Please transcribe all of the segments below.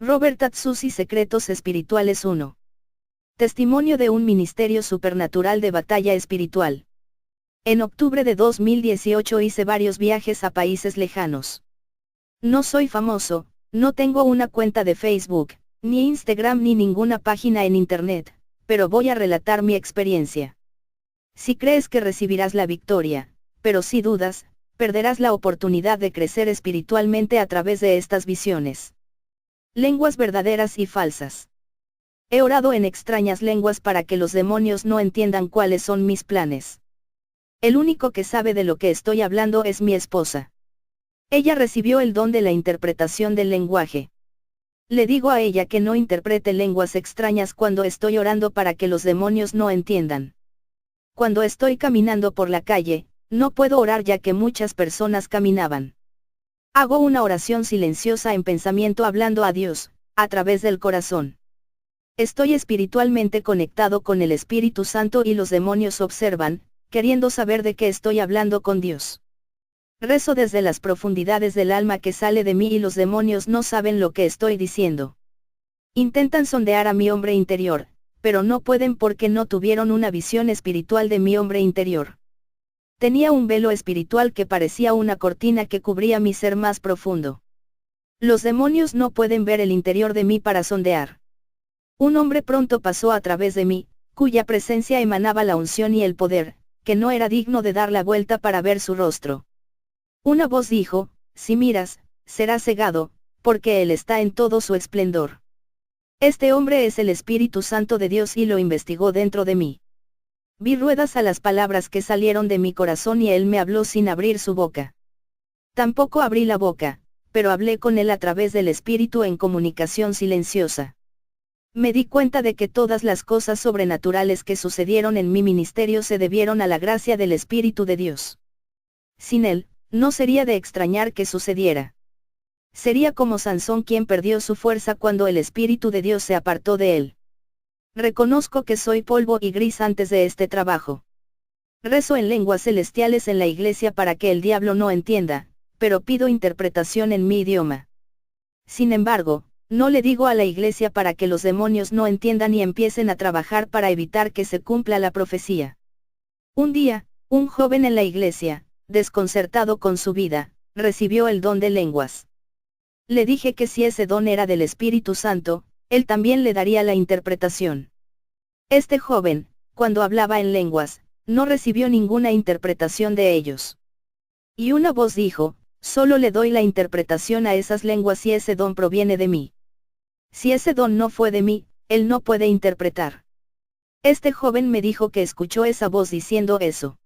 Robert Atsushi, Secretos Espirituales 1. Testimonio de un ministerio supernatural de batalla espiritual. En octubre de 2018 hice varios viajes a países lejanos. No soy famoso, no tengo una cuenta de Facebook, ni Instagram ni ninguna página en Internet, pero voy a relatar mi experiencia. Si crees que recibirás la victoria, pero si dudas, perderás la oportunidad de crecer espiritualmente a través de estas visiones. Lenguas verdaderas y falsas. He orado en extrañas lenguas para que los demonios no entiendan cuáles son mis planes. El único que sabe de lo que estoy hablando es mi esposa. Ella recibió el don de la interpretación del lenguaje. Le digo a ella que no interprete lenguas extrañas cuando estoy orando para que los demonios no entiendan. Cuando estoy caminando por la calle, no puedo orar ya que muchas personas caminaban. Hago una oración silenciosa en pensamiento hablando a Dios, a través del corazón. Estoy espiritualmente conectado con el Espíritu Santo y los demonios observan, queriendo saber de qué estoy hablando con Dios. Rezo desde las profundidades del alma que sale de mí y los demonios no saben lo que estoy diciendo. Intentan sondear a mi hombre interior, pero no pueden porque no tuvieron una visión espiritual de mi hombre interior. Tenía un velo espiritual que parecía una cortina que cubría mi ser más profundo. Los demonios no pueden ver el interior de mí para sondear. Un hombre pronto pasó a través de mí, cuya presencia emanaba la unción y el poder, que no era digno de dar la vuelta para ver su rostro. Una voz dijo, si miras, serás cegado, porque Él está en todo su esplendor. Este hombre es el Espíritu Santo de Dios y lo investigó dentro de mí. Vi ruedas a las palabras que salieron de mi corazón y Él me habló sin abrir su boca. Tampoco abrí la boca, pero hablé con Él a través del Espíritu en comunicación silenciosa. Me di cuenta de que todas las cosas sobrenaturales que sucedieron en mi ministerio se debieron a la gracia del Espíritu de Dios. Sin Él, no sería de extrañar que sucediera. Sería como Sansón quien perdió su fuerza cuando el Espíritu de Dios se apartó de él. Reconozco que soy polvo y gris antes de este trabajo. Rezo en lenguas celestiales en la iglesia para que el diablo no entienda, pero pido interpretación en mi idioma. Sin embargo, no le digo a la iglesia para que los demonios no entiendan y empiecen a trabajar para evitar que se cumpla la profecía. Un día, un joven en la iglesia, desconcertado con su vida, recibió el don de lenguas. Le dije que si ese don era del Espíritu Santo, él también le daría la interpretación. Este joven, cuando hablaba en lenguas, no recibió ninguna interpretación de ellos. Y una voz dijo, solo le doy la interpretación a esas lenguas si ese don proviene de mí. Si ese don no fue de mí, él no puede interpretar. Este joven me dijo que escuchó esa voz diciendo eso.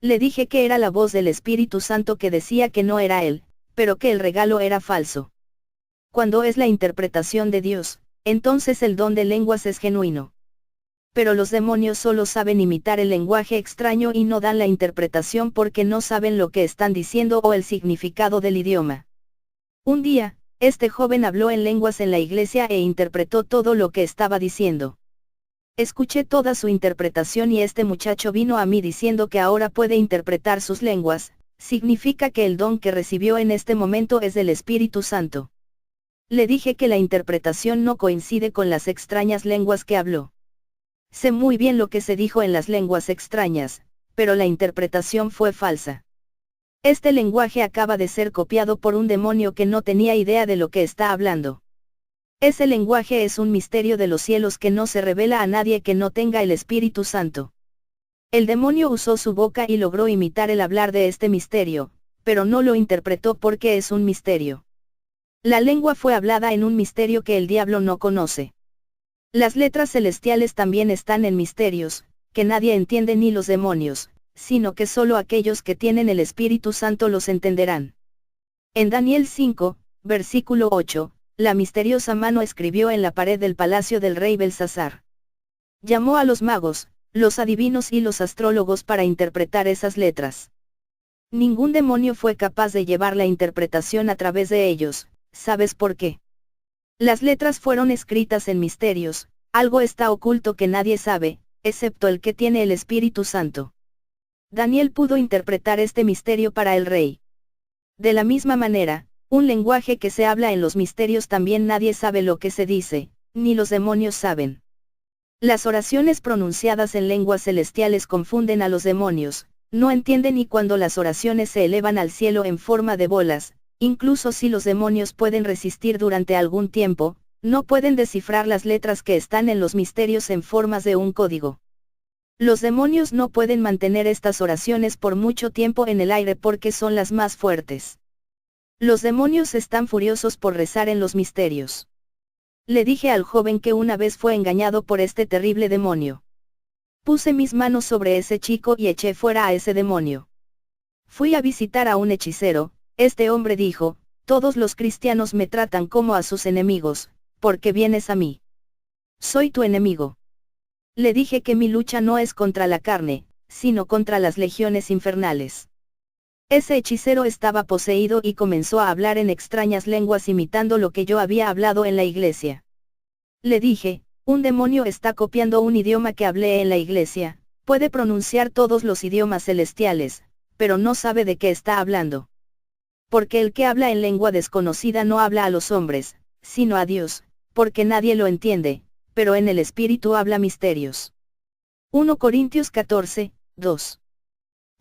Le dije que era la voz del Espíritu Santo que decía que no era él, pero que el regalo era falso. Cuando es la interpretación de Dios, entonces el don de lenguas es genuino. Pero los demonios solo saben imitar el lenguaje extraño y no dan la interpretación porque no saben lo que están diciendo o el significado del idioma. Un día, este joven habló en lenguas en la iglesia e interpretó todo lo que estaba diciendo. Escuché toda su interpretación y este muchacho vino a mí diciendo que ahora puede interpretar sus lenguas, significa que el don que recibió en este momento es del Espíritu Santo. Le dije que la interpretación no coincide con las extrañas lenguas que habló. Sé muy bien lo que se dijo en las lenguas extrañas, pero la interpretación fue falsa. Este lenguaje acaba de ser copiado por un demonio que no tenía idea de lo que está hablando. Ese lenguaje es un misterio de los cielos que no se revela a nadie que no tenga el Espíritu Santo. El demonio usó su boca y logró imitar el hablar de este misterio, pero no lo interpretó porque es un misterio. La lengua fue hablada en un misterio que el diablo no conoce. Las letras celestiales también están en misterios, que nadie entiende ni los demonios, sino que solo aquellos que tienen el Espíritu Santo los entenderán. En Daniel 5, versículo 8, la misteriosa mano escribió en la pared del palacio del rey Belsasar. Llamó a los magos, los adivinos y los astrólogos para interpretar esas letras. Ningún demonio fue capaz de llevar la interpretación a través de ellos. ¿Sabes por qué? Las letras fueron escritas en misterios, algo está oculto que nadie sabe, excepto el que tiene el Espíritu Santo. Daniel pudo interpretar este misterio para el rey. De la misma manera, un lenguaje que se habla en los misterios también nadie sabe lo que se dice, ni los demonios saben. Las oraciones pronunciadas en lenguas celestiales confunden a los demonios, no entienden y cuando las oraciones se elevan al cielo en forma de bolas, incluso si los demonios pueden resistir durante algún tiempo, no pueden descifrar las letras que están en los misterios en formas de un código. Los demonios no pueden mantener estas oraciones por mucho tiempo en el aire porque son las más fuertes. Los demonios están furiosos por rezar en los misterios. Le dije al joven que una vez fue engañado por este terrible demonio. Puse mis manos sobre ese chico y eché fuera a ese demonio. Fui a visitar a un hechicero, este hombre dijo, todos los cristianos me tratan como a sus enemigos, ¿por qué vienes a mí? Soy tu enemigo. Le dije que mi lucha no es contra la carne, sino contra las legiones infernales. Ese hechicero estaba poseído y comenzó a hablar en extrañas lenguas imitando lo que yo había hablado en la iglesia. Le dije, un demonio está copiando un idioma que hablé en la iglesia, puede pronunciar todos los idiomas celestiales, pero no sabe de qué está hablando. Porque el que habla en lengua desconocida no habla a los hombres, sino a Dios, porque nadie lo entiende, pero en el Espíritu habla misterios. 1 Corintios 14, 2.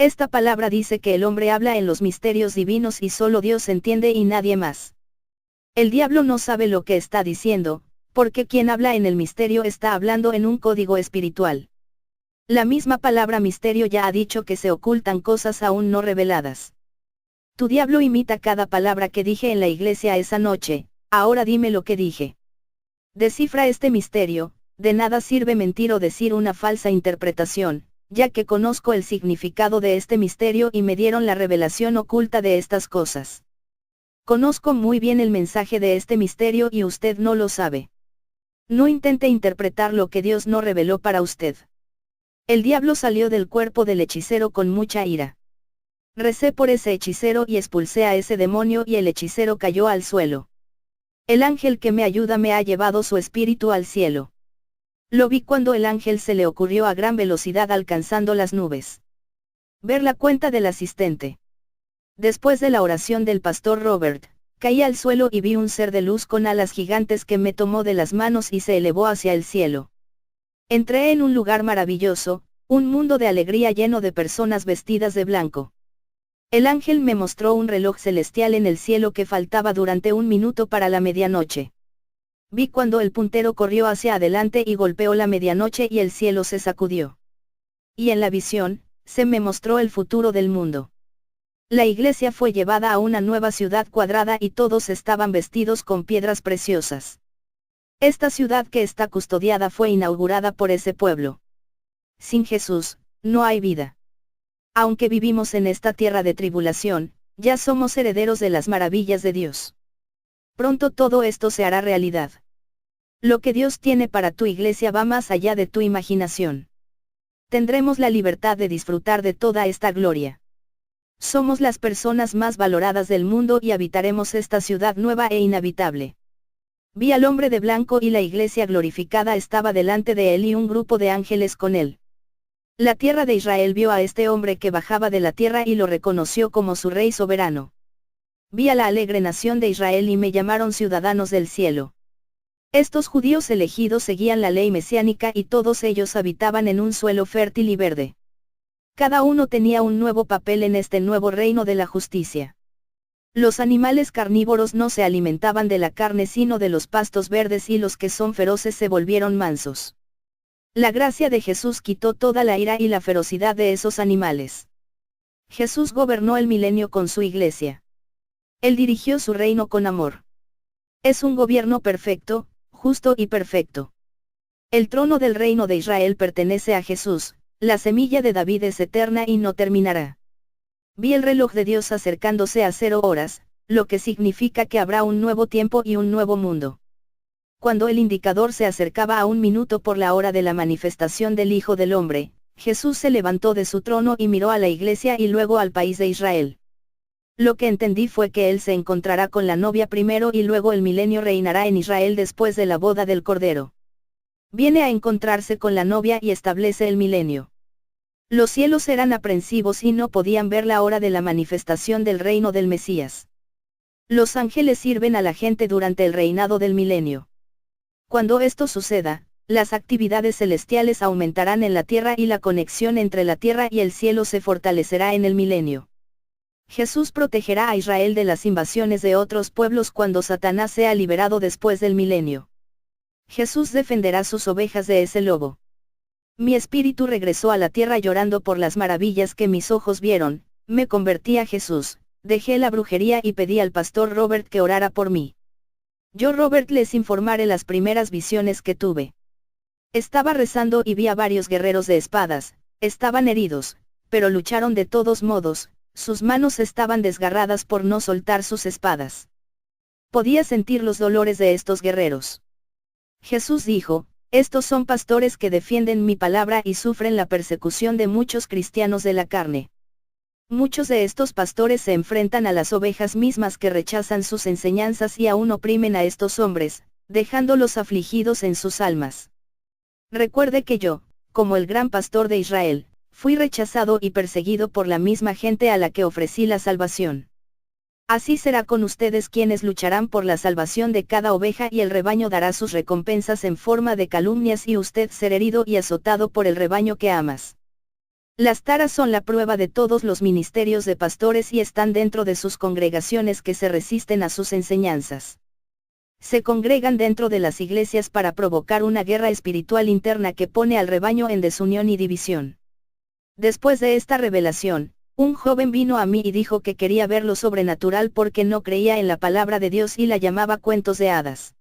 Esta palabra dice que el hombre habla en los misterios divinos y solo Dios entiende y nadie más. El diablo no sabe lo que está diciendo, porque quien habla en el misterio está hablando en un código espiritual. La misma palabra misterio ya ha dicho que se ocultan cosas aún no reveladas. Tu diablo imita cada palabra que dije en la iglesia esa noche, ahora dime lo que dije. Descifra este misterio, de nada sirve mentir o decir una falsa interpretación, ya que conozco el significado de este misterio y me dieron la revelación oculta de estas cosas. Conozco muy bien el mensaje de este misterio y usted no lo sabe. No intente interpretar lo que Dios no reveló para usted. El diablo salió del cuerpo del hechicero con mucha ira. Recé por ese hechicero y expulsé a ese demonio y el hechicero cayó al suelo. El ángel que me ayuda me ha llevado su espíritu al cielo. Lo vi cuando el ángel se le ocurrió a gran velocidad alcanzando las nubes. Ver la cuenta del asistente. Después de la oración del pastor Robert, caí al suelo y vi un ser de luz con alas gigantes que me tomó de las manos y se elevó hacia el cielo. Entré en un lugar maravilloso, un mundo de alegría lleno de personas vestidas de blanco. El ángel me mostró un reloj celestial en el cielo que faltaba durante un minuto para la medianoche. Vi cuando el puntero corrió hacia adelante y golpeó la medianoche y el cielo se sacudió. Y en la visión, se me mostró el futuro del mundo. La iglesia fue llevada a una nueva ciudad cuadrada y todos estaban vestidos con piedras preciosas. Esta ciudad que está custodiada fue inaugurada por ese pueblo. Sin Jesús, no hay vida. Aunque vivimos en esta tierra de tribulación, ya somos herederos de las maravillas de Dios. Pronto todo esto se hará realidad. Lo que Dios tiene para tu iglesia va más allá de tu imaginación. Tendremos la libertad de disfrutar de toda esta gloria. Somos las personas más valoradas del mundo y habitaremos esta ciudad nueva e inhabitable. Vi al hombre de blanco y la iglesia glorificada estaba delante de él y un grupo de ángeles con él. La tierra de Israel vio a este hombre que bajaba de la tierra y lo reconoció como su rey soberano. Vi a la alegre nación de Israel y me llamaron ciudadanos del cielo. Estos judíos elegidos seguían la ley mesiánica y todos ellos habitaban en un suelo fértil y verde. Cada uno tenía un nuevo papel en este nuevo reino de la justicia. Los animales carnívoros no se alimentaban de la carne sino de los pastos verdes y los que son feroces se volvieron mansos. La gracia de Jesús quitó toda la ira y la ferocidad de esos animales. Jesús gobernó el milenio con su iglesia. Él dirigió su reino con amor. Es un gobierno perfecto, justo y perfecto. El trono del reino de Israel pertenece a Jesús, la semilla de David es eterna y no terminará. Vi el reloj de Dios acercándose a 0 horas, lo que significa que habrá un nuevo tiempo y un nuevo mundo. Cuando el indicador se acercaba a 1 minuto por la hora de la manifestación del Hijo del Hombre, Jesús se levantó de su trono y miró a la iglesia y luego al país de Israel. Lo que entendí fue que él se encontrará con la novia primero y luego el milenio reinará en Israel después de la boda del Cordero. Viene a encontrarse con la novia y establece el milenio. Los cielos eran aprensivos y no podían ver la hora de la manifestación del reino del Mesías. Los ángeles sirven a la gente durante el reinado del milenio. Cuando esto suceda, las actividades celestiales aumentarán en la tierra y la conexión entre la tierra y el cielo se fortalecerá en el milenio. Jesús protegerá a Israel de las invasiones de otros pueblos cuando Satanás sea liberado después del milenio. Jesús defenderá sus ovejas de ese lobo. Mi espíritu regresó a la tierra llorando por las maravillas que mis ojos vieron, me convertí a Jesús, dejé la brujería y pedí al pastor Robert que orara por mí. Yo Robert les informaré las primeras visiones que tuve. Estaba rezando y vi a varios guerreros de espadas, estaban heridos, pero lucharon de todos modos, sus manos estaban desgarradas por no soltar sus espadas. Podía sentir los dolores de estos guerreros. Jesús dijo, estos son pastores que defienden mi palabra y sufren la persecución de muchos cristianos de la carne. Muchos de estos pastores se enfrentan a las ovejas mismas que rechazan sus enseñanzas y aún oprimen a estos hombres, dejándolos afligidos en sus almas. Recuerde que yo, como el gran pastor de Israel, fui rechazado y perseguido por la misma gente a la que ofrecí la salvación. Así será con ustedes quienes lucharán por la salvación de cada oveja y el rebaño dará sus recompensas en forma de calumnias y usted será herido y azotado por el rebaño que amas. Las taras son la prueba de todos los ministerios de pastores y están dentro de sus congregaciones que se resisten a sus enseñanzas. Se congregan dentro de las iglesias para provocar una guerra espiritual interna que pone al rebaño en desunión y división. Después de esta revelación, un joven vino a mí y dijo que quería ver lo sobrenatural porque no creía en la palabra de Dios y la llamaba cuentos de hadas.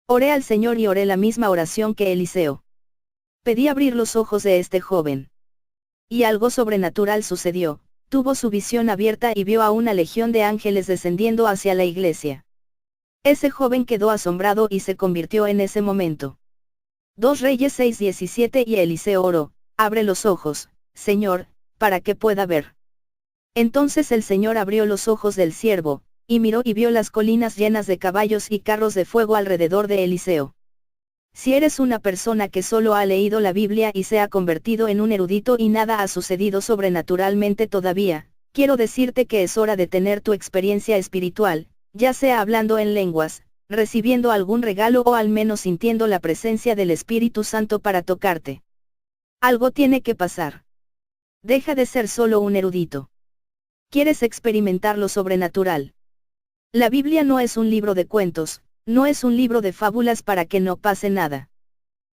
Oré al Señor y oré la misma oración que Eliseo. Pedí abrir los ojos de este joven. Y algo sobrenatural sucedió, tuvo su visión abierta y vio a una legión de ángeles descendiendo hacia la iglesia. Ese joven quedó asombrado y se convirtió en ese momento. 2 Reyes 6:17 y Eliseo oró, abre los ojos, Señor, para que pueda ver. Entonces el Señor abrió los ojos del siervo, y miró y vio las colinas llenas de caballos y carros de fuego alrededor de Eliseo. Si eres una persona que solo ha leído la Biblia y se ha convertido en un erudito y nada ha sucedido sobrenaturalmente todavía, quiero decirte que es hora de tener tu experiencia espiritual, ya sea hablando en lenguas, recibiendo algún regalo o al menos sintiendo la presencia del Espíritu Santo para tocarte. Algo tiene que pasar. Deja de ser solo un erudito. ¿Quieres experimentar lo sobrenatural? La Biblia no es un libro de cuentos, no es un libro de fábulas para que no pase nada.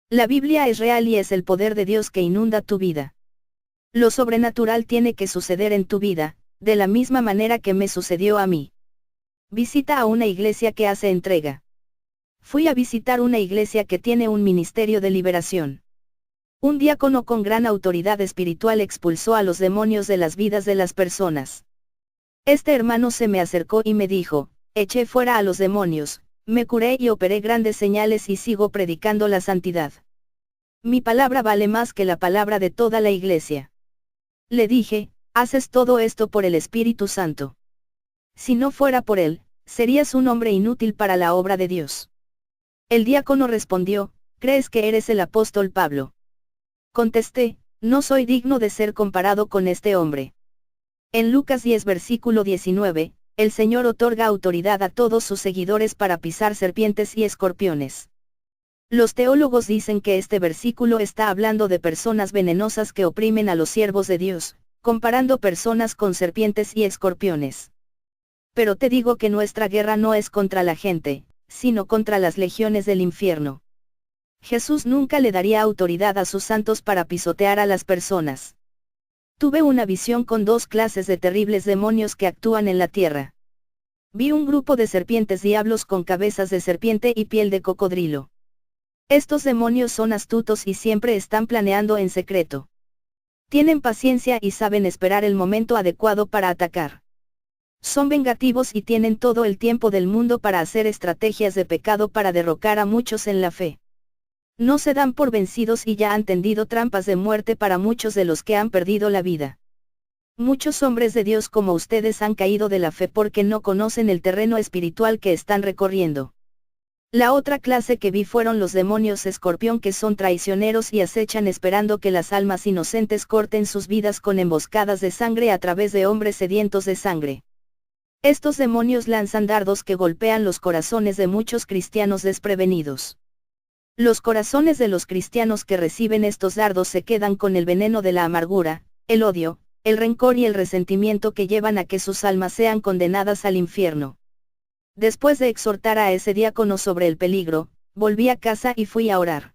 La Biblia es real y es el poder de Dios que inunda tu vida. Lo sobrenatural tiene que suceder en tu vida, de la misma manera que me sucedió a mí. Visita a una iglesia que hace entrega. Fui a visitar una iglesia que tiene un ministerio de liberación. Un diácono con gran autoridad espiritual expulsó a los demonios de las vidas de las personas. Este hermano se me acercó y me dijo, eché fuera a los demonios, me curé y operé grandes señales y sigo predicando la santidad. Mi palabra vale más que la palabra de toda la iglesia. Le dije, haces todo esto por el Espíritu Santo. Si no fuera por él, serías un hombre inútil para la obra de Dios. El diácono respondió, ¿crees que eres el apóstol Pablo? Contesté, no soy digno de ser comparado con este hombre. En Lucas 10 versículo 19, el Señor otorga autoridad a todos sus seguidores para pisar serpientes y escorpiones. Los teólogos dicen que este versículo está hablando de personas venenosas que oprimen a los siervos de Dios, comparando personas con serpientes y escorpiones. Pero te digo que nuestra guerra no es contra la gente, sino contra las legiones del infierno. Jesús nunca le daría autoridad a sus santos para pisotear a las personas. Tuve una visión con 2 clases de terribles demonios que actúan en la tierra. Vi un grupo de serpientes diablos con cabezas de serpiente y piel de cocodrilo. Estos demonios son astutos y siempre están planeando en secreto. Tienen paciencia y saben esperar el momento adecuado para atacar. Son vengativos y tienen todo el tiempo del mundo para hacer estrategias de pecado para derrocar a muchos en la fe. No se dan por vencidos y ya han tendido trampas de muerte para muchos de los que han perdido la vida. Muchos hombres de Dios como ustedes han caído de la fe porque no conocen el terreno espiritual que están recorriendo. La otra clase que vi fueron los demonios escorpión que son traicioneros y acechan esperando que las almas inocentes corten sus vidas con emboscadas de sangre a través de hombres sedientos de sangre. Estos demonios lanzan dardos que golpean los corazones de muchos cristianos desprevenidos. Los corazones de los cristianos que reciben estos dardos se quedan con el veneno de la amargura, el odio, el rencor y el resentimiento que llevan a que sus almas sean condenadas al infierno. Después de exhortar a ese diácono sobre el peligro, volví a casa y fui a orar.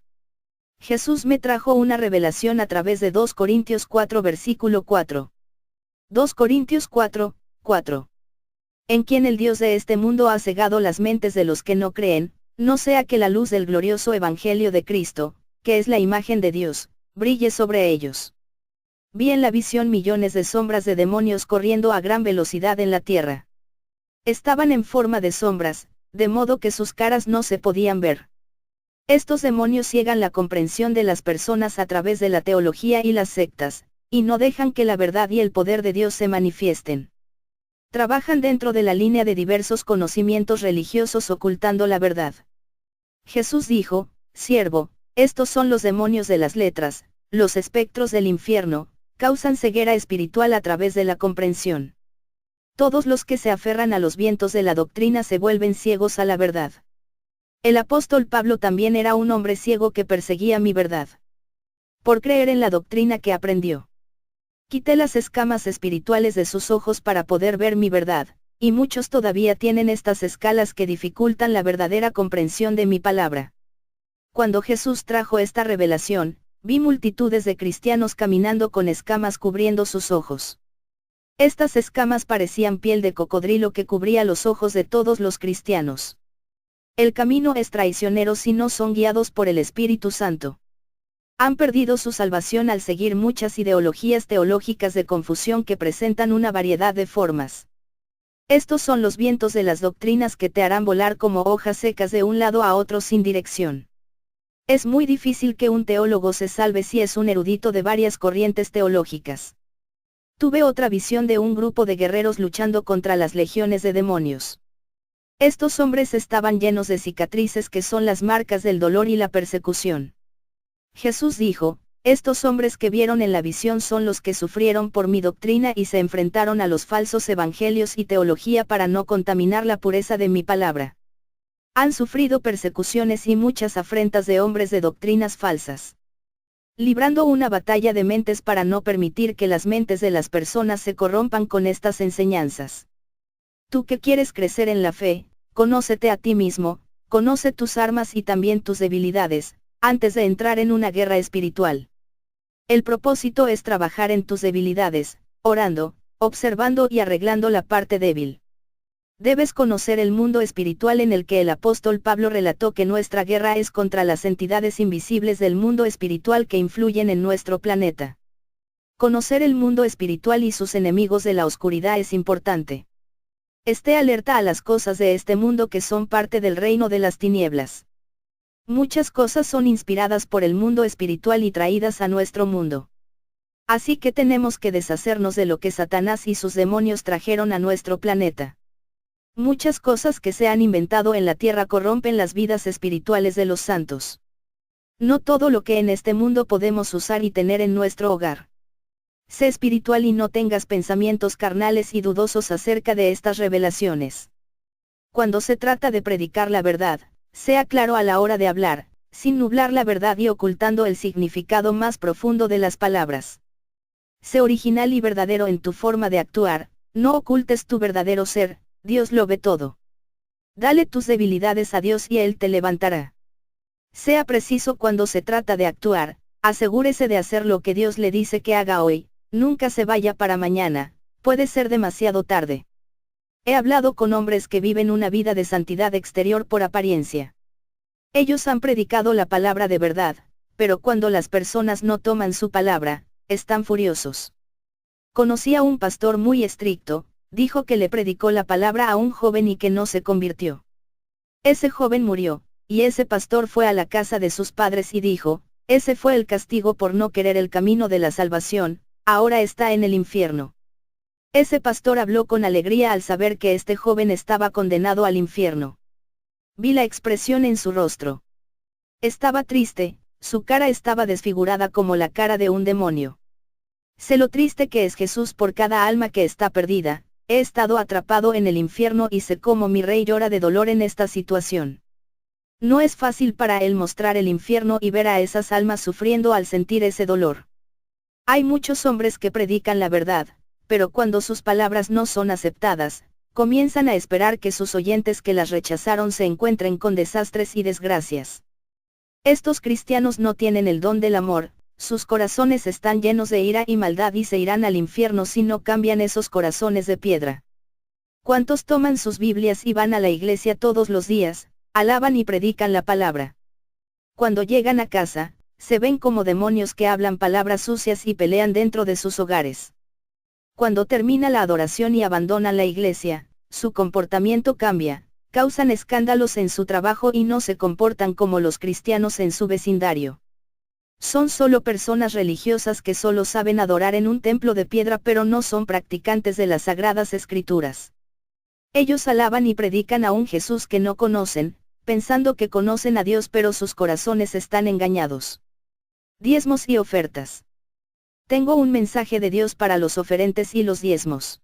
Jesús me trajo una revelación a través de 2 Corintios 4 versículo 4. 2 Corintios 4, 4. En quien el Dios de este mundo ha cegado las mentes de los que no creen, no sea que la luz del glorioso Evangelio de Cristo, que es la imagen de Dios, brille sobre ellos. Vi en la visión millones de sombras de demonios corriendo a gran velocidad en la tierra. Estaban en forma de sombras, de modo que sus caras no se podían ver. Estos demonios ciegan la comprensión de las personas a través de la teología y las sectas, y no dejan que la verdad y el poder de Dios se manifiesten. Trabajan dentro de la línea de diversos conocimientos religiosos ocultando la verdad. Jesús dijo, siervo, estos son los demonios de las letras, los espectros del infierno, causan ceguera espiritual a través de la comprensión. Todos los que se aferran a los vientos de la doctrina se vuelven ciegos a la verdad. El apóstol Pablo también era un hombre ciego que perseguía mi verdad. Por creer en la doctrina que aprendió. Quité las escamas espirituales de sus ojos para poder ver mi verdad, y muchos todavía tienen estas escalas que dificultan la verdadera comprensión de mi palabra. Cuando Jesús trajo esta revelación, vi multitudes de cristianos caminando con escamas cubriendo sus ojos. Estas escamas parecían piel de cocodrilo que cubría los ojos de todos los cristianos. El camino es traicionero si no son guiados por el Espíritu Santo. Han perdido su salvación al seguir muchas ideologías teológicas de confusión que presentan una variedad de formas. Estos son los vientos de las doctrinas que te harán volar como hojas secas de un lado a otro sin dirección. Es muy difícil que un teólogo se salve si es un erudito de varias corrientes teológicas. Tuve otra visión de un grupo de guerreros luchando contra las legiones de demonios. Estos hombres estaban llenos de cicatrices que son las marcas del dolor y la persecución. Jesús dijo, estos hombres que vieron en la visión son los que sufrieron por mi doctrina y se enfrentaron a los falsos evangelios y teología para no contaminar la pureza de mi palabra. Han sufrido persecuciones y muchas afrentas de hombres de doctrinas falsas. Librando una batalla de mentes para no permitir que las mentes de las personas se corrompan con estas enseñanzas. Tú que quieres crecer en la fe, conócete a ti mismo, conoce tus armas y también tus debilidades, antes de entrar en una guerra espiritual. El propósito es trabajar en tus debilidades, orando, observando y arreglando la parte débil. Debes conocer el mundo espiritual en el que el apóstol Pablo relató que nuestra guerra es contra las entidades invisibles del mundo espiritual que influyen en nuestro planeta. Conocer el mundo espiritual y sus enemigos de la oscuridad es importante. Esté alerta a las cosas de este mundo que son parte del reino de las tinieblas. Muchas cosas son inspiradas por el mundo espiritual y traídas a nuestro mundo. Así que tenemos que deshacernos de lo que Satanás y sus demonios trajeron a nuestro planeta. Muchas cosas que se han inventado en la tierra corrompen las vidas espirituales de los santos. No todo lo que en este mundo podemos usar y tener en nuestro hogar. Sé espiritual y no tengas pensamientos carnales y dudosos acerca de estas revelaciones. Cuando se trata de predicar la verdad, sea claro a la hora de hablar, sin nublar la verdad y ocultando el significado más profundo de las palabras. Sé original y verdadero en tu forma de actuar, no ocultes tu verdadero ser, Dios lo ve todo. Dale tus debilidades a Dios y Él te levantará. Sea preciso cuando se trata de actuar, asegúrese de hacer lo que Dios le dice que haga hoy, nunca se vaya para mañana, puede ser demasiado tarde. He hablado con hombres que viven una vida de santidad exterior por apariencia. Ellos han predicado la palabra de verdad, pero cuando las personas no toman su palabra, están furiosos. Conocí a un pastor muy estricto, dijo que le predicó la palabra a un joven y que no se convirtió. Ese joven murió, y ese pastor fue a la casa de sus padres y dijo, ese fue el castigo por no querer el camino de la salvación, ahora está en el infierno. Ese pastor habló con alegría al saber que este joven estaba condenado al infierno. Vi la expresión en su rostro. Estaba triste, su cara estaba desfigurada como la cara de un demonio. Sé lo triste que es Jesús por cada alma que está perdida, he estado atrapado en el infierno y sé cómo mi rey llora de dolor en esta situación. No es fácil para él mostrar el infierno y ver a esas almas sufriendo al sentir ese dolor. Hay muchos hombres que predican la verdad, pero cuando sus palabras no son aceptadas, comienzan a esperar que sus oyentes que las rechazaron se encuentren con desastres y desgracias. Estos cristianos no tienen el don del amor, sus corazones están llenos de ira y maldad y se irán al infierno si no cambian esos corazones de piedra. ¿Cuántos toman sus Biblias y van a la iglesia todos los días, alaban y predican la palabra? Cuando llegan a casa, se ven como demonios que hablan palabras sucias y pelean dentro de sus hogares. Cuando termina la adoración y abandonan la iglesia, su comportamiento cambia, causan escándalos en su trabajo y no se comportan como los cristianos en su vecindario. Son solo personas religiosas que solo saben adorar en un templo de piedra pero no son practicantes de las sagradas escrituras. Ellos alaban y predican a un Jesús que no conocen, pensando que conocen a Dios pero sus corazones están engañados. Diezmos y ofertas. Tengo un mensaje de Dios para los oferentes y los diezmos.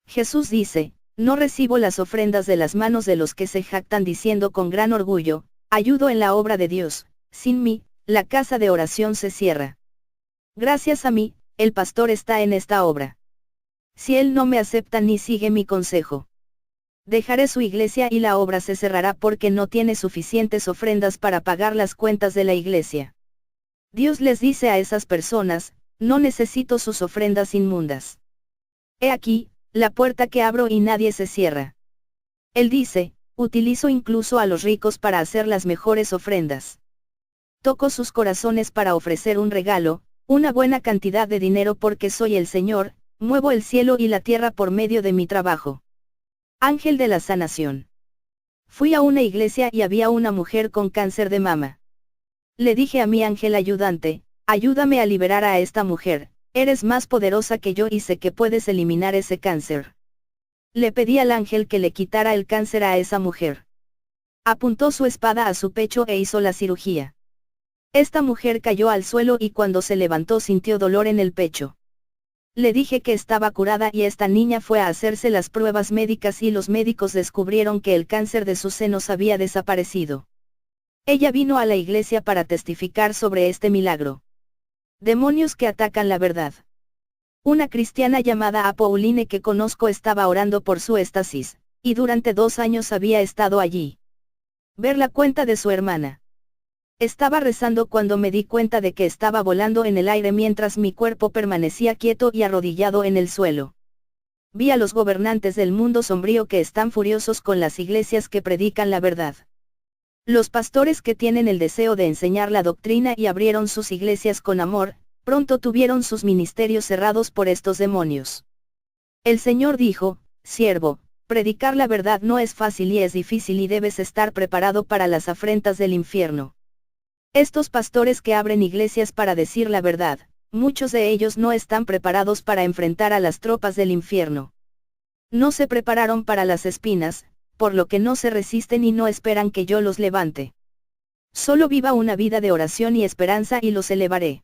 Jesús dice, no recibo las ofrendas de las manos de los que se jactan diciendo con gran orgullo, ayudo en la obra de Dios, sin mí, la casa de oración se cierra. Gracias a mí, el pastor está en esta obra. Si él no me acepta ni sigue mi consejo, dejaré su iglesia y la obra se cerrará porque no tiene suficientes ofrendas para pagar las cuentas de la iglesia. Dios les dice a esas personas, no necesito sus ofrendas inmundas. He aquí, la puerta que abro y nadie se cierra. Él dice, utilizo incluso a los ricos para hacer las mejores ofrendas. Toco sus corazones para ofrecer un regalo, una buena cantidad de dinero porque soy el Señor, muevo el cielo y la tierra por medio de mi trabajo. Ángel de la sanación. Fui a una iglesia y había una mujer con cáncer de mama. Le dije a mi ángel ayudante, ayúdame a liberar a esta mujer, eres más poderosa que yo y sé que puedes eliminar ese cáncer. Le pedí al ángel que le quitara el cáncer a esa mujer. Apuntó su espada a su pecho e hizo la cirugía. Esta mujer cayó al suelo y cuando se levantó sintió dolor en el pecho. Le dije que estaba curada y esta niña fue a hacerse las pruebas médicas y los médicos descubrieron que el cáncer de sus senos había desaparecido. Ella vino a la iglesia para testificar sobre este milagro. Demonios que atacan la verdad. Una cristiana llamada Pauline que conozco estaba orando por su éxtasis, y durante 2 años había estado allí. Ver la cuenta de su hermana. Estaba rezando cuando me di cuenta de que estaba volando en el aire mientras mi cuerpo permanecía quieto y arrodillado en el suelo. Vi a los gobernantes del mundo sombrío que están furiosos con las iglesias que predican la verdad. Los pastores que tienen el deseo de enseñar la doctrina y abrieron sus iglesias con amor, pronto tuvieron sus ministerios cerrados por estos demonios. El Señor dijo, siervo, predicar la verdad no es fácil y es difícil y debes estar preparado para las afrentas del infierno. Estos pastores que abren iglesias para decir la verdad, muchos de ellos no están preparados para enfrentar a las tropas del infierno. No se prepararon para las espinas, por lo que no se resisten y no esperan que yo los levante. Solo viva una vida de oración y esperanza y los elevaré.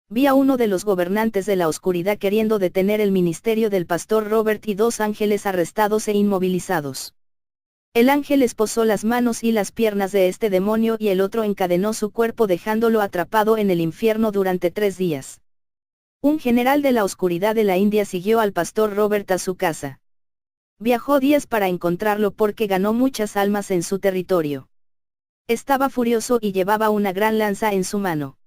Vi a uno de los gobernantes de la oscuridad queriendo detener el ministerio del pastor Robert y 2 ángeles arrestados e inmovilizados. El ángel esposó las manos y las piernas de este demonio y el otro encadenó su cuerpo dejándolo atrapado en el infierno durante 3 días. Un general de la oscuridad de la India siguió al pastor Robert a su casa. Viajó días para encontrarlo porque ganó muchas almas en su territorio. Estaba furioso y llevaba una gran lanza en su mano.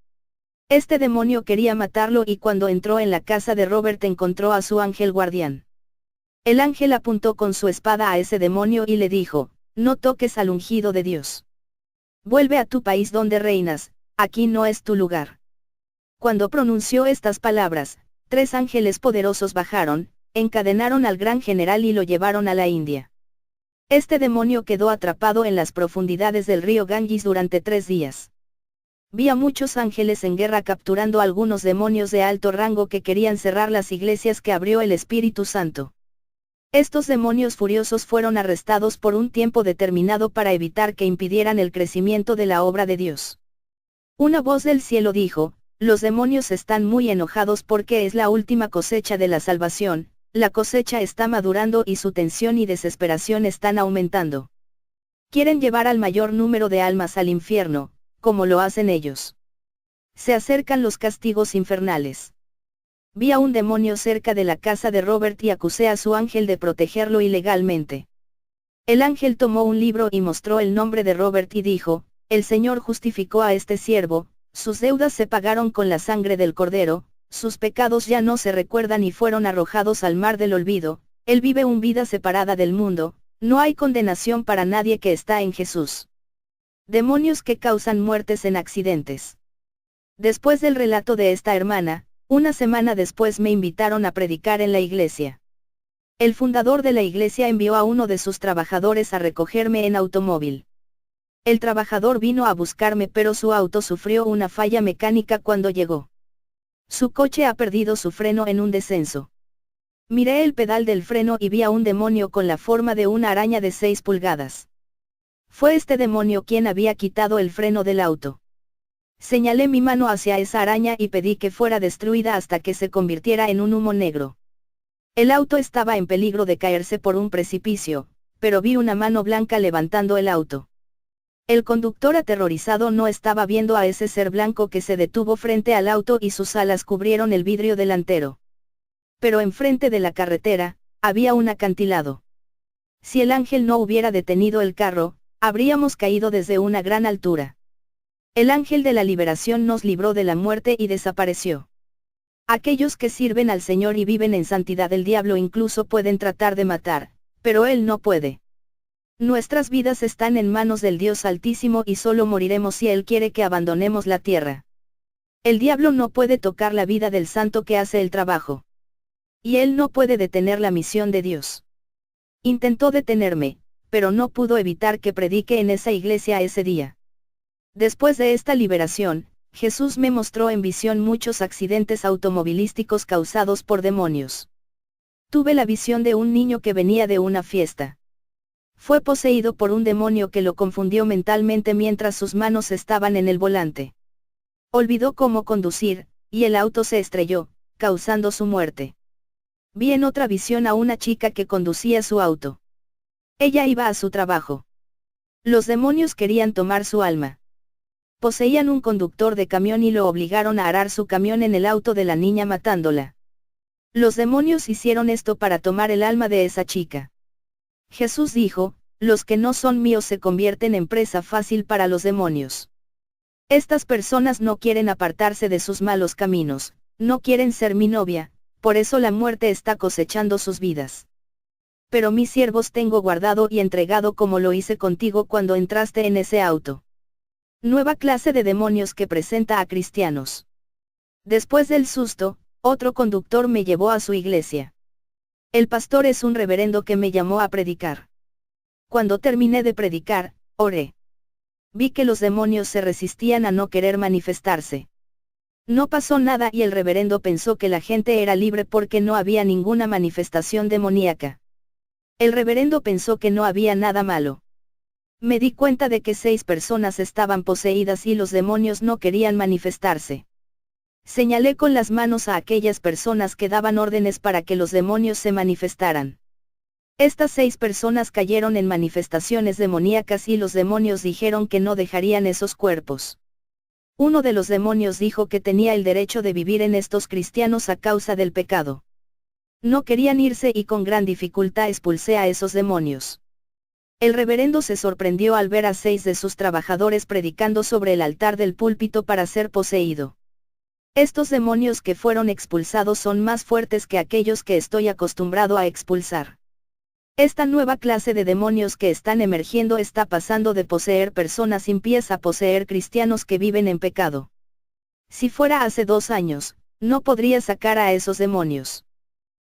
Este demonio quería matarlo y cuando entró en la casa de Robert encontró a su ángel guardián. El ángel apuntó con su espada a ese demonio y le dijo, no toques al ungido de Dios. Vuelve a tu país donde reinas, aquí no es tu lugar. Cuando pronunció estas palabras, 3 ángeles poderosos bajaron, encadenaron al gran general y lo llevaron a la India. Este demonio quedó atrapado en las profundidades del río Ganges durante 3 días. Vi a muchos ángeles en guerra capturando a algunos demonios de alto rango que querían cerrar las iglesias que abrió el Espíritu Santo. Estos demonios furiosos fueron arrestados por un tiempo determinado para evitar que impidieran el crecimiento de la obra de Dios. Una voz del cielo dijo, los demonios están muy enojados porque es la última cosecha de la salvación, la cosecha está madurando y su tensión y desesperación están aumentando. Quieren llevar al mayor número de almas al infierno, como lo hacen ellos. Se acercan los castigos infernales. Vi a un demonio cerca de la casa de Robert y acusé a su ángel de protegerlo ilegalmente. El ángel tomó un libro y mostró el nombre de Robert y dijo, el Señor justificó a este siervo, sus deudas se pagaron con la sangre del cordero, sus pecados ya no se recuerdan y fueron arrojados al mar del olvido, él vive una vida separada del mundo, no hay condenación para nadie que está en Jesús. Demonios que causan muertes en accidentes. Después del relato de esta hermana, una semana después me invitaron a predicar en la iglesia. El fundador de la iglesia envió a uno de sus trabajadores a recogerme en automóvil. El trabajador vino a buscarme pero su auto sufrió una falla mecánica cuando llegó. Su coche ha perdido su freno en un descenso. Miré el pedal del freno y vi a un demonio con la forma de una araña de 6 pulgadas. Fue este demonio quien había quitado el freno del auto. Señalé mi mano hacia esa araña y pedí que fuera destruida hasta que se convirtiera en un humo negro. El auto estaba en peligro de caerse por un precipicio, pero vi una mano blanca levantando el auto. El conductor aterrorizado no estaba viendo a ese ser blanco que se detuvo frente al auto y sus alas cubrieron el vidrio delantero. Pero enfrente de la carretera, había un acantilado. Si el ángel no hubiera detenido el carro, habríamos caído desde una gran altura. El ángel de la liberación nos libró de la muerte y desapareció. Aquellos que sirven al Señor y viven en santidad, el diablo incluso pueden tratar de matar, pero Él no puede. Nuestras vidas están en manos del Dios Altísimo y solo moriremos si Él quiere que abandonemos la tierra. El diablo no puede tocar la vida del santo que hace el trabajo. Y Él no puede detener la misión de Dios. Intentó detenerme, pero no pudo evitar que predique en esa iglesia ese día. Después de esta liberación, Jesús me mostró en visión muchos accidentes automovilísticos causados por demonios. Tuve la visión de un niño que venía de una fiesta. Fue poseído por un demonio que lo confundió mentalmente mientras sus manos estaban en el volante. Olvidó cómo conducir, y el auto se estrelló, causando su muerte. Vi en otra visión a una chica que conducía su auto. Ella iba a su trabajo. Los demonios querían tomar su alma. Poseían un conductor de camión y lo obligaron a arar su camión en el auto de la niña matándola. Los demonios hicieron esto para tomar el alma de esa chica. Jesús dijo, los que no son míos se convierten en presa fácil para los demonios. Estas personas no quieren apartarse de sus malos caminos, no quieren ser mi novia, por eso la muerte está cosechando sus vidas. Pero mis siervos tengo guardado y entregado como lo hice contigo cuando entraste en ese auto. Nueva clase de demonios que presenta a cristianos. Después del susto, otro conductor me llevó a su iglesia. El pastor es un reverendo que me llamó a predicar. Cuando terminé de predicar, oré. Vi que los demonios se resistían a no querer manifestarse. No pasó nada y el reverendo pensó que la gente era libre porque no había ninguna manifestación demoníaca. El reverendo pensó que no había nada malo. Me di cuenta de que 6 personas estaban poseídas y los demonios no querían manifestarse. Señalé con las manos a aquellas personas que daban órdenes para que los demonios se manifestaran. Estas 6 personas cayeron en manifestaciones demoníacas y los demonios dijeron que no dejarían esos cuerpos. Uno de los demonios dijo que tenía el derecho de vivir en estos cristianos a causa del pecado. No querían irse y con gran dificultad expulsé a esos demonios. El reverendo se sorprendió al ver a 6 de sus trabajadores predicando sobre el altar del púlpito para ser poseído. Estos demonios que fueron expulsados son más fuertes que aquellos que estoy acostumbrado a expulsar. Esta nueva clase de demonios que están emergiendo está pasando de poseer personas impías a poseer cristianos que viven en pecado. Si fuera hace 2 años, no podría sacar a esos demonios.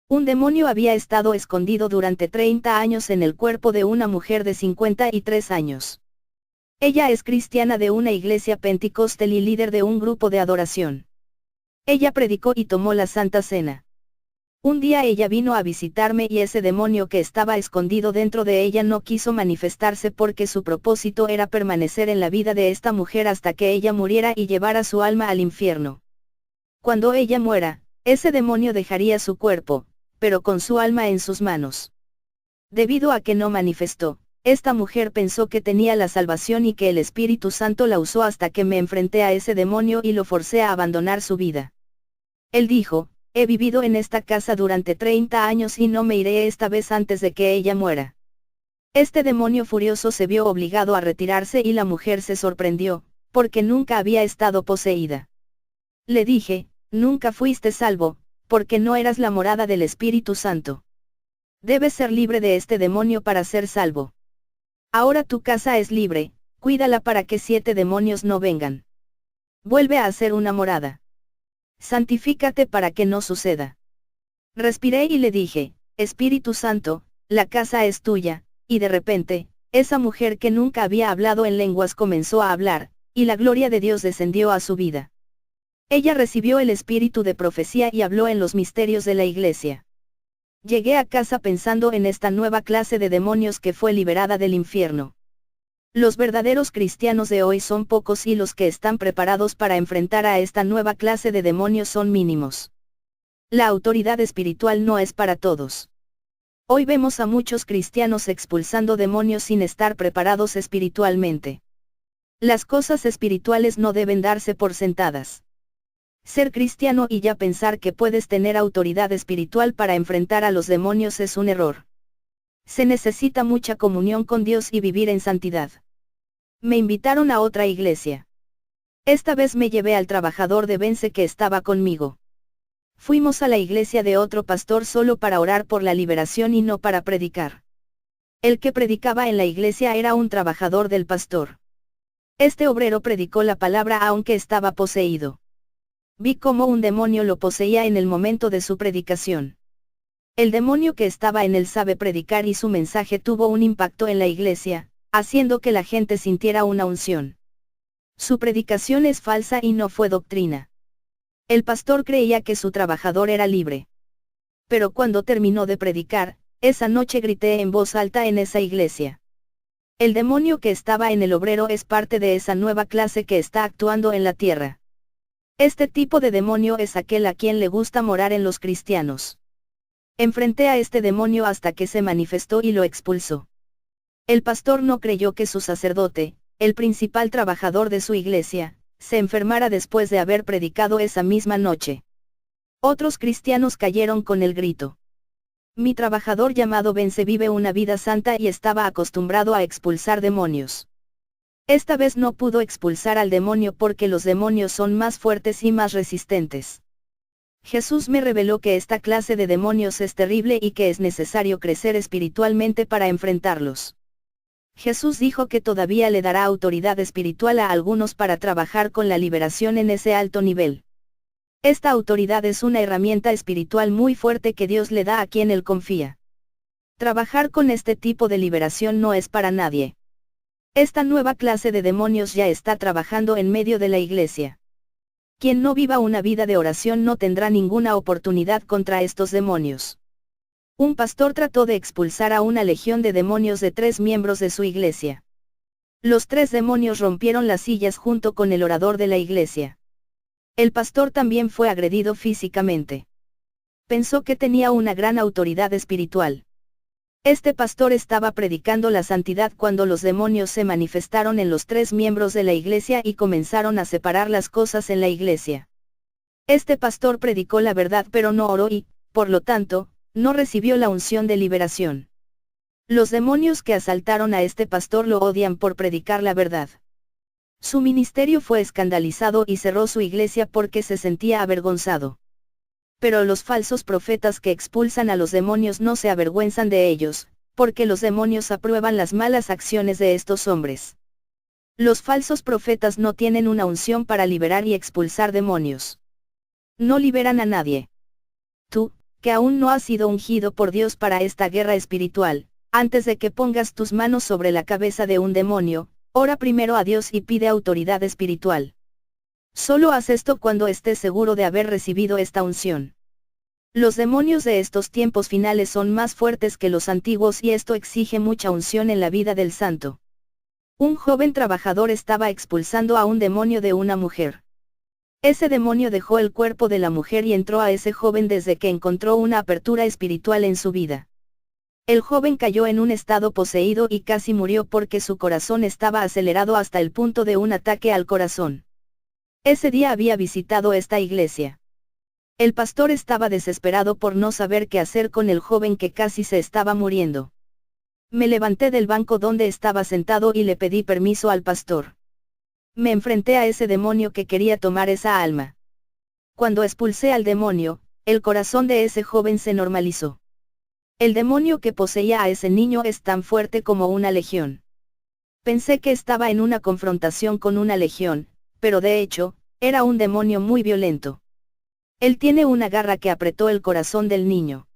Un demonio había estado escondido durante 30 años en el cuerpo de una mujer de 53 años. Ella es cristiana de una iglesia pentecostal y líder de un grupo de adoración. Ella predicó y tomó la Santa Cena. Un día ella vino a visitarme y ese demonio que estaba escondido dentro de ella no quiso manifestarse porque su propósito era permanecer en la vida de esta mujer hasta que ella muriera y llevara su alma al infierno. Cuando ella muera, ese demonio dejaría su cuerpo, pero con su alma en sus manos. Debido a que no manifestó, esta mujer pensó que tenía la salvación y que el Espíritu Santo la usó hasta que me enfrenté a ese demonio y lo forcé a abandonar su vida. Él dijo, he vivido en esta casa durante 30 años y no me iré esta vez antes de que ella muera. Este demonio furioso se vio obligado a retirarse y la mujer se sorprendió, porque nunca había estado poseída. Le dije, nunca fuiste salvo, porque no eras la morada del Espíritu Santo. Debes ser libre de este demonio para ser salvo. Ahora tu casa es libre, cuídala para que 7 demonios no vengan. Vuelve a hacer una morada. Santifícate para que no suceda. Respiré y le dije, Espíritu Santo, la casa es tuya, y de repente, esa mujer que nunca había hablado en lenguas comenzó a hablar, y la gloria de Dios descendió a su vida. Ella recibió el espíritu de profecía y habló en los misterios de la iglesia. Llegué a casa pensando en esta nueva clase de demonios que fue liberada del infierno. Los verdaderos cristianos de hoy son pocos y los que están preparados para enfrentar a esta nueva clase de demonios son mínimos. La autoridad espiritual no es para todos. Hoy vemos a muchos cristianos expulsando demonios sin estar preparados espiritualmente. Las cosas espirituales no deben darse por sentadas. Ser cristiano y ya pensar que puedes tener autoridad espiritual para enfrentar a los demonios es un error. Se necesita mucha comunión con Dios y vivir en santidad. Me invitaron a otra iglesia. Esta vez me llevé al trabajador de Vence que estaba conmigo. Fuimos a la iglesia de otro pastor solo para orar por la liberación y no para predicar. El que predicaba en la iglesia era un trabajador del pastor. Este obrero predicó la palabra aunque estaba poseído. Vi cómo un demonio lo poseía en el momento de su predicación. El demonio que estaba en él sabe predicar y su mensaje tuvo un impacto en la iglesia, haciendo que la gente sintiera una unción. Su predicación es falsa y no fue doctrina. El pastor creía que su trabajador era libre. Pero cuando terminó de predicar, esa noche grité en voz alta en esa iglesia. El demonio que estaba en el obrero es parte de esa nueva clase que está actuando en la tierra. Este tipo de demonio es aquel a quien le gusta morar en los cristianos. Enfrenté a este demonio hasta que se manifestó y lo expulsó. El pastor no creyó que su sacerdote, el principal trabajador de su iglesia, se enfermara después de haber predicado esa misma noche. Otros cristianos cayeron con el grito. Mi trabajador llamado Vence vive una vida santa y estaba acostumbrado a expulsar demonios. Esta vez no pudo expulsar al demonio porque los demonios son más fuertes y más resistentes. Jesús me reveló que esta clase de demonios es terrible y que es necesario crecer espiritualmente para enfrentarlos. Jesús dijo que todavía le dará autoridad espiritual a algunos para trabajar con la liberación en ese alto nivel. Esta autoridad es una herramienta espiritual muy fuerte que Dios le da a quien Él confía. Trabajar con este tipo de liberación no es para nadie. Esta nueva clase de demonios ya está trabajando en medio de la iglesia. Quien no viva una vida de oración no tendrá ninguna oportunidad contra estos demonios. Un pastor trató de expulsar a una legión de demonios de 3 miembros de su iglesia. Los 3 demonios rompieron las sillas junto con el orador de la iglesia. El pastor también fue agredido físicamente. Pensó que tenía una gran autoridad espiritual. Este pastor estaba predicando la santidad cuando los demonios se manifestaron en los 3 miembros de la iglesia y comenzaron a separar las cosas en la iglesia. Este pastor predicó la verdad pero no oró y, por lo tanto, no recibió la unción de liberación. Los demonios que asaltaron a este pastor lo odian por predicar la verdad. Su ministerio fue escandalizado y cerró su iglesia porque se sentía avergonzado. Pero los falsos profetas que expulsan a los demonios no se avergüenzan de ellos, porque los demonios aprueban las malas acciones de estos hombres. Los falsos profetas no tienen una unción para liberar y expulsar demonios. No liberan a nadie. Tú, que aún no has sido ungido por Dios para esta guerra espiritual, antes de que pongas tus manos sobre la cabeza de un demonio, ora primero a Dios y pide autoridad espiritual. Solo haz esto cuando estés seguro de haber recibido esta unción. Los demonios de estos tiempos finales son más fuertes que los antiguos y esto exige mucha unción en la vida del santo. Un joven trabajador estaba expulsando a un demonio de una mujer. Ese demonio dejó el cuerpo de la mujer y entró a ese joven desde que encontró una apertura espiritual en su vida. El joven cayó en un estado poseído y casi murió porque su corazón estaba acelerado hasta el punto de un ataque al corazón. Ese día había visitado esta iglesia. El pastor estaba desesperado por no saber qué hacer con el joven que casi se estaba muriendo. Me levanté del banco donde estaba sentado y le pedí permiso al pastor. Me enfrenté a ese demonio que quería tomar esa alma. Cuando expulsé al demonio, el corazón de ese joven se normalizó. El demonio que poseía a ese niño es tan fuerte como una legión. Pensé que estaba en una confrontación con una legión, pero de hecho, era un demonio muy violento. Él tiene una garra que apretó el corazón del niño.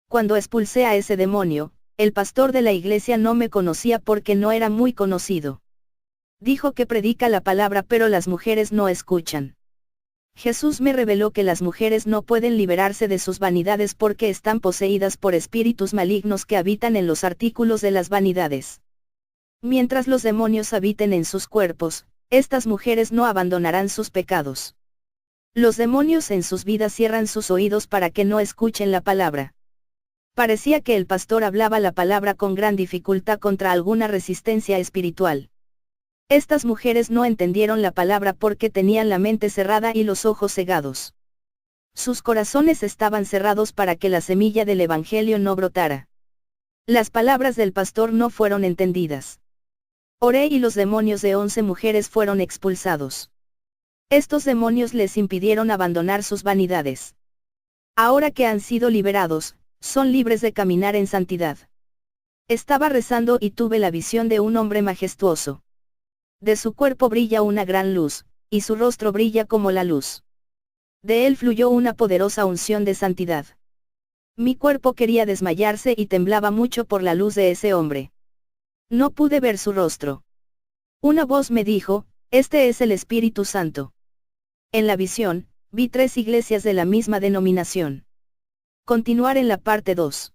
Cuando expulsé a ese demonio, el pastor de la iglesia no me conocía porque no era muy conocido. Dijo que predica la palabra pero las mujeres no escuchan. Jesús me reveló que las mujeres no pueden liberarse de sus vanidades porque están poseídas por espíritus malignos que habitan en los artículos de las vanidades. Mientras los demonios habiten en sus cuerpos, estas mujeres no abandonarán sus pecados. Los demonios en sus vidas cierran sus oídos para que no escuchen la palabra. Parecía que el pastor hablaba la palabra con gran dificultad contra alguna resistencia espiritual. Estas mujeres no entendieron la palabra porque tenían la mente cerrada y los ojos cegados. Sus corazones estaban cerrados para que la semilla del Evangelio no brotara. Las palabras del pastor no fueron entendidas. Oré y los demonios de 11 mujeres fueron expulsados. Estos demonios les impidieron abandonar sus vanidades. Ahora que han sido liberados, son libres de caminar en santidad. Estaba rezando y tuve la visión de un hombre majestuoso. De su cuerpo brilla una gran luz, y su rostro brilla como la luz. De él fluyó una poderosa unción de santidad. Mi cuerpo quería desmayarse y temblaba mucho por la luz de ese hombre. No pude ver su rostro. Una voz me dijo, este es el Espíritu Santo. En la visión, vi 3 iglesias de la misma denominación. Continuar en la parte 2.